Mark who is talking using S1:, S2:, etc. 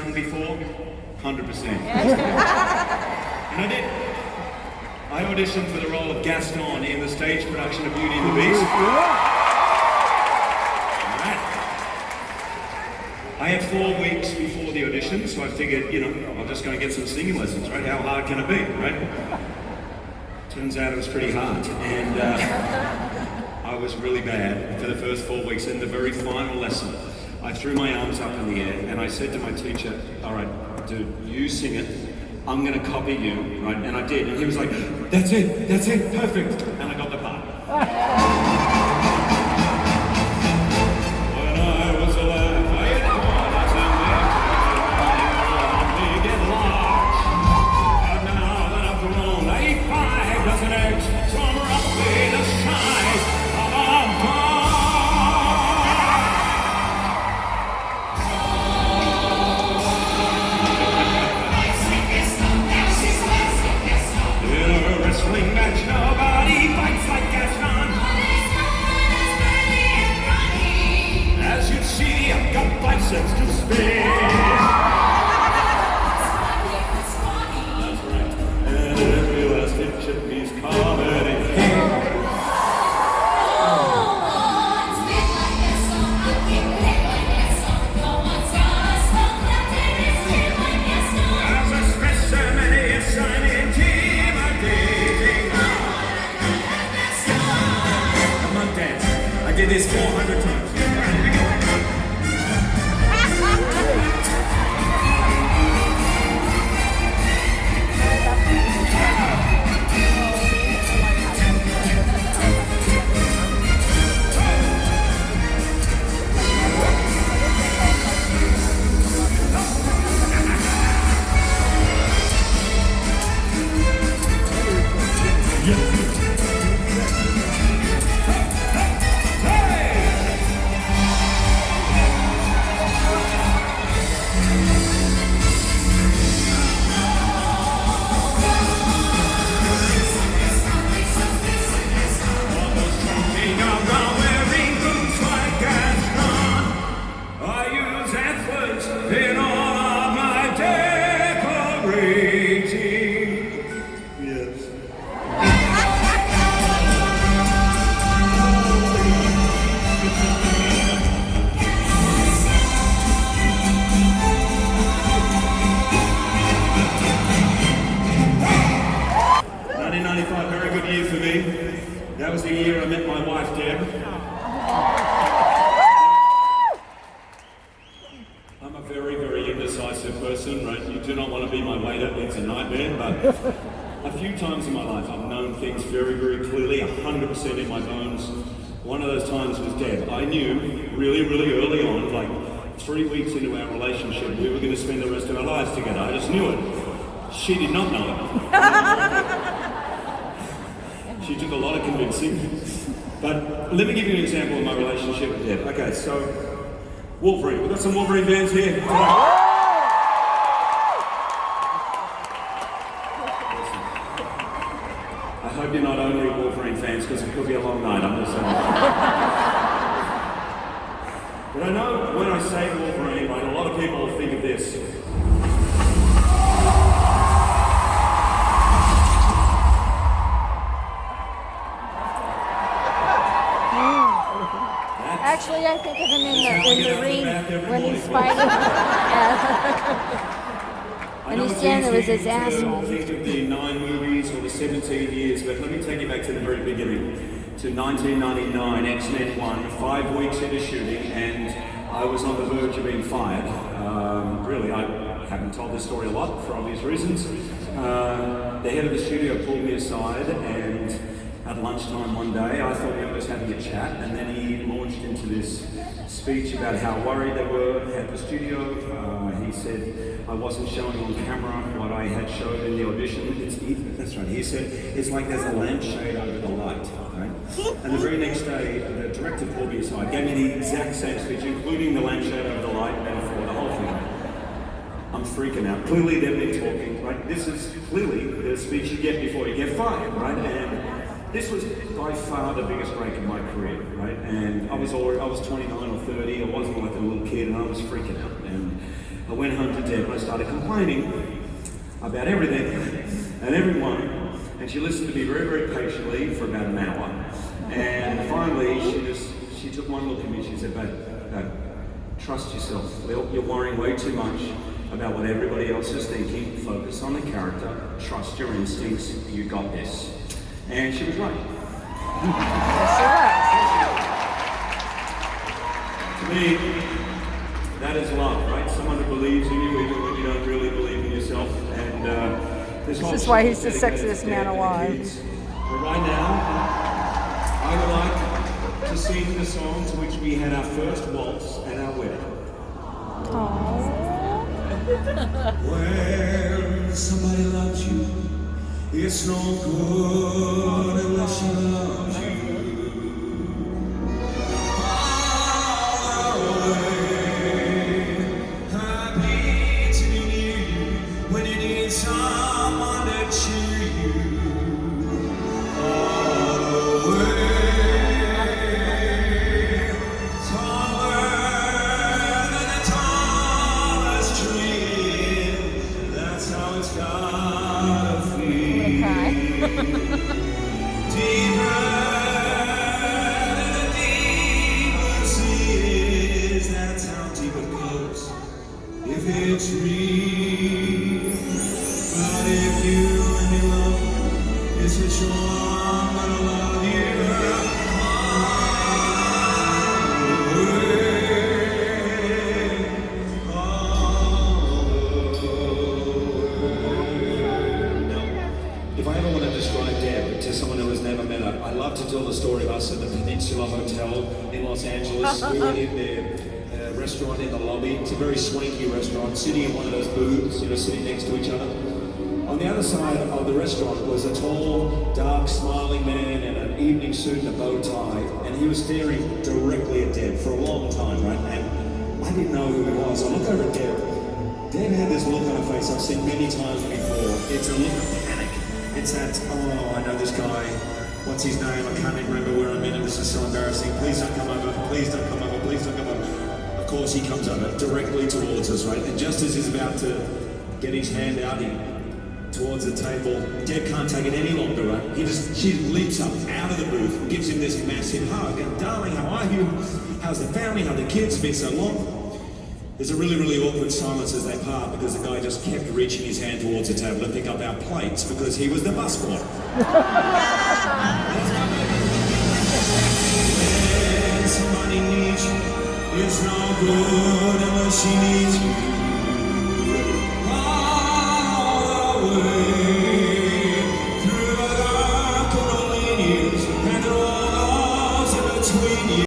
S1: sung before? 100%. And I did. I auditioned for the role of Gaston in the stage production of Beauty and the Beast. I had 4 weeks before the audition, so I figured, I'm just going to get some singing lessons, right? How hard can it be, right? Turns out it was pretty hard, and I was really bad for the first 4 weeks. In the very final lesson, I threw my arms up in the air, and I said to my teacher, all right, dude, you sing it, I'm going to copy you, right? And I did, and he was like, that's it, perfect, and I got the part. Biceps to spare. That's right. And every last inch of me's covered in hair. As a specimen, yes, I'm intimidating. Come on, dance. I did this 400 times. In all of my decorating, yes. 1995, very good year for me. That was the year I met my wife, Deb. I'm a very, very indecisive person, right? You do not want to be my waiter, it's a nightmare, but a few times in my life I've known things very, very clearly, 100% in my bones. One of those times was Deb. I knew really, really early on, like 3 weeks into our relationship, we were going to spend the rest of our lives together. I just knew it. She did not know it. She took a lot of convincing. But let me give you an example of my relationship with Deb. Okay, so Wolverine. We've got some Wolverine fans here. I hope you're not only Wolverine fans, because it could be a long night, I'm just saying. But I know when I say Wolverine, right, a lot of people think of this.
S2: Actually, I think of him in the ring when he's fighting. And he's standing there with his ass off.
S1: Think of the 9 movies or the 17 years, but let me take you back to the very beginning, to 1999, X-Men 1, 5 weeks into shooting, and I was on the verge of being fired. Really, I haven't told this story a lot for obvious reasons. The head of the studio pulled me aside, and at lunchtime one day, I thought we were just having a chat, and then he launched into this speech about how worried they were at the studio. He said I wasn't showing on camera what I had showed in the audition. That's right. He said it's like there's a lampshade over the light, right? And the very next day, the director pulled me aside, gave me the exact same speech, including the lampshade over the light metaphor, the whole thing. I'm freaking out. Clearly, they've been talking, right? This is clearly the speech you get before you get fired, right? And this was by far the biggest break in my career, right? And I was 29 or 30. I wasn't like a little kid, and I was freaking out. And I went home to Deb and I started complaining about everything and everyone, and she listened to me very, very patiently for about an hour. And finally, she took one look at me and she said, babe, trust yourself. You're worrying way too much about what everybody else is thinking. Focus on the character, trust your instincts, you got this. And she was right. To me, that is love, right? Someone who believes in you even when you don't really believe in yourself. And this
S3: is why he's the sexiest man alive.
S1: But right now, I would like to sing the song to which we had our first waltz at our wedding. When somebody loves you, it's no good unless she loves you. All the way, I need to be near you when you need someone to cheer you. All the way, taller than the tallest tree. That's how it's gotta feel. Deeper than the deep blue sea is. That's how deep it goes, if it's real. But if you really love me, it's for sure I'm gonna love you. If I ever want to describe Deb to someone who has never met her, I love to tell the story of us at the Peninsula Hotel in Los Angeles. We were in their restaurant in the lobby. It's a very swanky restaurant, sitting in one of those booths, sitting next to each other. On the other side of the restaurant was a tall, dark, smiling man in an evening suit and a bow tie, and he was staring directly at Deb for a long time, right? And I didn't know who he was. I looked over at Deb. Deb had this look on her face I've seen many times before. It's a look of panic. It's that, oh, I know this guy. What's his name? I can't even remember where I'm in, and this is so embarrassing. Please don't come over. Please don't come over. Please don't come over. Of course, he comes over directly towards us, right? And just as he's about to get his hand out towards the table, Deb can't take it any longer, right? She leaps up out of the booth and gives him this massive hug. And darling, how are you? How's the family? How are the kids? It's been so long. There's a really, really awkward silence as they part because the guy just kept reaching his hand towards the table to pick up our plates because he was the busboy. When somebody needs you, it's no good unless she needs you. All the way.